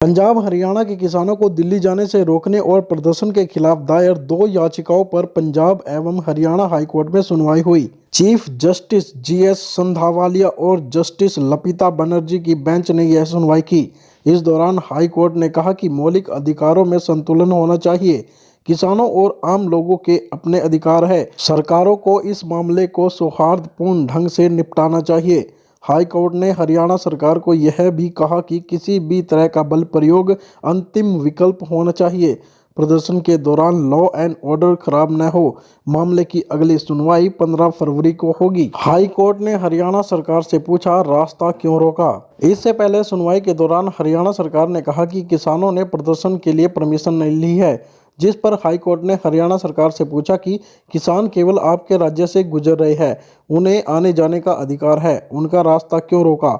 पंजाब हरियाणा के किसानों को दिल्ली जाने से रोकने और प्रदर्शन के खिलाफ दायर 2 याचिकाओं पर पंजाब एवं हरियाणा हाईकोर्ट में सुनवाई हुई। चीफ जस्टिस जीएस संधावालिया और जस्टिस लपिता बनर्जी की बेंच ने यह सुनवाई की। इस दौरान हाईकोर्ट ने कहा कि मौलिक अधिकारों में संतुलन होना चाहिए। किसानों और आम लोगों के अपने अधिकार है। सरकारों को इस मामले को सौहार्दपूर्ण ढंग से निपटाना चाहिए। हाई कोर्ट ने हरियाणा सरकार को यह भी कहा कि किसी भी तरह का बल प्रयोग अंतिम विकल्प होना चाहिए। प्रदर्शन के दौरान लॉ एंड ऑर्डर खराब न हो। मामले की अगली सुनवाई 15 फरवरी को होगी। हाई कोर्ट ने हरियाणा सरकार से पूछा, रास्ता क्यों रोका। इससे पहले सुनवाई के दौरान हरियाणा सरकार ने कहा कि किसानों ने प्रदर्शन के लिए परमिशन नहीं ली है, जिस पर हाई कोर्ट ने हरियाणा सरकार से पूछा कि किसान केवल आपके राज्य से गुजर रहे हैं, उन्हें आने जाने का अधिकार है, उनका रास्ता क्यों रोका,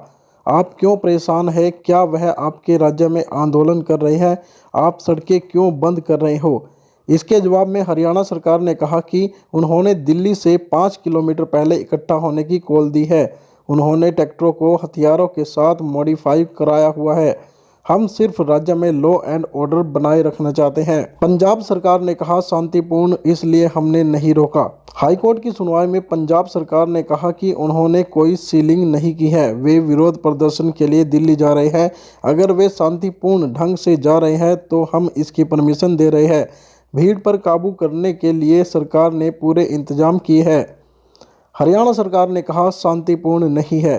आप क्यों परेशान हैं, क्या वह आपके राज्य में आंदोलन कर रहे हैं, आप सड़कें क्यों बंद कर रहे हो। इसके जवाब में हरियाणा सरकार ने कहा कि उन्होंने दिल्ली से 5 किलोमीटर पहले इकट्ठा होने की कॉल दी है। उन्होंने ट्रैक्टरों को हथियारों के साथ मॉडिफाई कराया हुआ है। हम सिर्फ राज्य में लॉ एंड ऑर्डर बनाए रखना चाहते हैं। पंजाब सरकार ने कहा, शांतिपूर्ण इसलिए हमने नहीं रोका। हाईकोर्ट की सुनवाई में पंजाब सरकार ने कहा कि उन्होंने कोई सीलिंग नहीं की है, वे विरोध प्रदर्शन के लिए दिल्ली जा रहे हैं। अगर वे शांतिपूर्ण ढंग से जा रहे हैं तो हम इसकी परमिशन दे रहे हैं। भीड़ पर काबू करने के लिए सरकार ने पूरे इंतजाम किए हैं। हरियाणा सरकार ने कहा, शांतिपूर्ण नहीं है।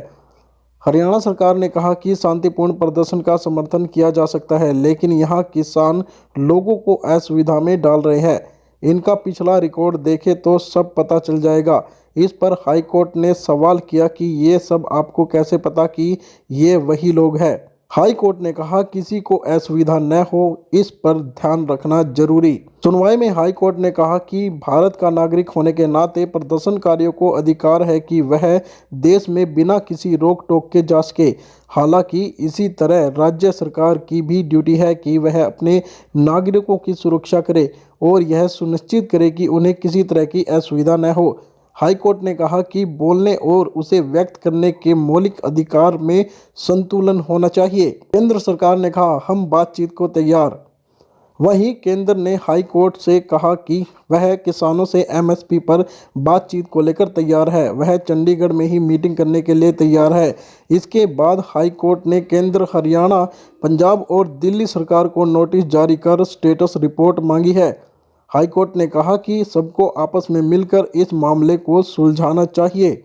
हरियाणा सरकार ने कहा कि शांतिपूर्ण प्रदर्शन का समर्थन किया जा सकता है, लेकिन यहाँ किसान लोगों को असुविधा में डाल रहे हैं। इनका पिछला रिकॉर्ड देखें तो सब पता चल जाएगा। इस पर हाई कोर्ट ने सवाल किया कि ये सब आपको कैसे पता कि ये वही लोग हैं। हाई कोर्ट ने कहा, किसी को असुविधा न हो, इस पर ध्यान रखना जरूरी। सुनवाई में हाई कोर्ट ने कहा कि भारत का नागरिक होने के नाते प्रदर्शनकारियों को अधिकार है कि वह देश में बिना किसी रोक टोक के जा सके। हालांकि इसी तरह राज्य सरकार की भी ड्यूटी है कि वह अपने नागरिकों की सुरक्षा करे और यह सुनिश्चित करे कि उन्हें किसी तरह की असुविधा न हो। हाई कोर्ट ने कहा कि बोलने और उसे व्यक्त करने के मौलिक अधिकार में संतुलन होना चाहिए। केंद्र सरकार ने कहा, हम बातचीत को तैयार। वहीं केंद्र ने हाई कोर्ट से कहा कि वह किसानों से एमएसपी पर बातचीत को लेकर तैयार है। वह चंडीगढ़ में ही मीटिंग करने के लिए तैयार है। इसके बाद हाई कोर्ट ने केंद्र, हरियाणा, पंजाब और दिल्ली सरकार को नोटिस जारी कर स्टेटस रिपोर्ट मांगी है। हाई कोर्ट ने कहा कि सबको आपस में मिलकर इस मामले को सुलझाना चाहिए।